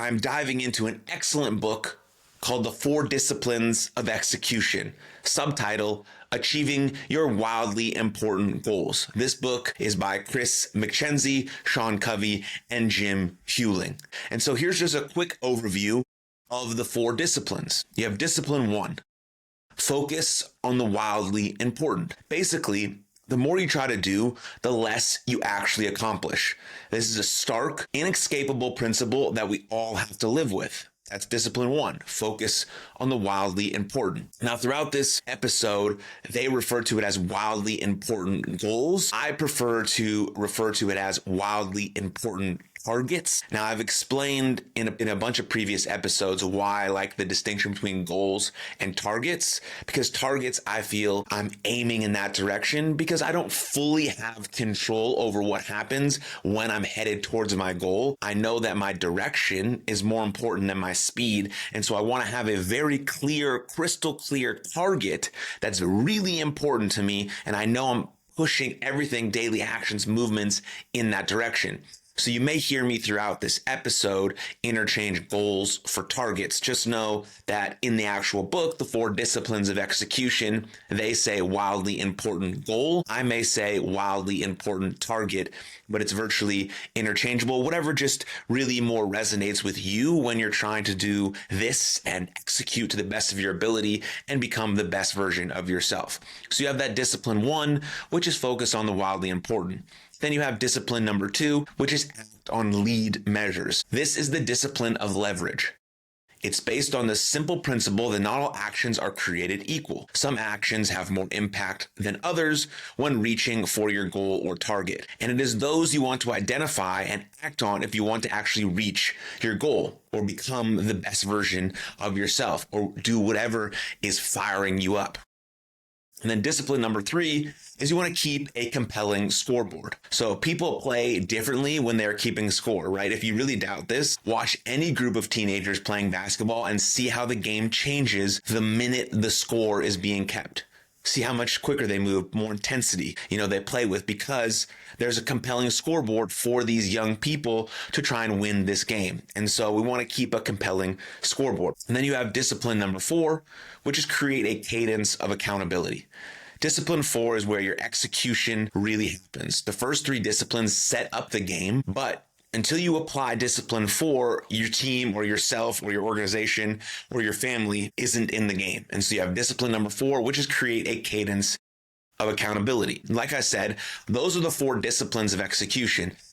I'm diving into an excellent book called The Four Disciplines of Execution, subtitle, Achieving Your Wildly Important Goals. This book is by Chris McKenzie, Sean Covey, and Jim Hewling. And so here's just a quick overview of the four disciplines. You have discipline 1, focus on the wildly important. Basically, the more you try to do, the less you actually accomplish. This is a stark, inescapable principle that we all have to live with. That's discipline 1, focus on the wildly important. Now, throughout this episode, they refer to it as wildly important goals. I prefer to refer to it as wildly important targets. Now, I've explained in a bunch of previous episodes why I like the distinction between goals and targets, because targets, I feel I'm aiming in that direction because I don't fully have control over what happens when I'm headed towards my goal. I know that my direction is more important than my speed, and so I want to have a very clear, crystal clear target that's really important to me, and I know I'm pushing everything, daily actions, movements in that direction. So you may hear me throughout this episode interchange goals for targets. Just know that in the actual book, The Four Disciplines of Execution, they say wildly important goal. I may say wildly important target, but it's virtually interchangeable. Whatever just really more resonates with you when you're trying to do this and execute to the best of your ability and become the best version of yourself. So you have that discipline 1, which is focused on the wildly important. Then you have discipline number 2, which is act on lead measures. This is the discipline of leverage. It's based on the simple principle that not all actions are created equal. Some actions have more impact than others when reaching for your goal or target. And it is those you want to identify and act on if you want to actually reach your goal or become the best version of yourself or do whatever is firing you up. And then discipline number 3 is you want to keep a compelling scoreboard. So people play differently when they're keeping score, right? If you really doubt this, watch any group of teenagers playing basketball and see how the game changes the minute the score is being kept. See how much quicker they move, more intensity, they play with, because there's a compelling scoreboard for these young people to try and win this game. And so we want to keep a compelling scoreboard. And then you have discipline number 4, which is create a cadence of accountability. Discipline 4 is where your execution really happens. The first 3 disciplines set up the game, but until you apply discipline 4, your team or yourself or your organization or your family isn't in the game. And so you have discipline number 4, which is create a cadence of accountability. Like I said, those are the 4 disciplines of execution.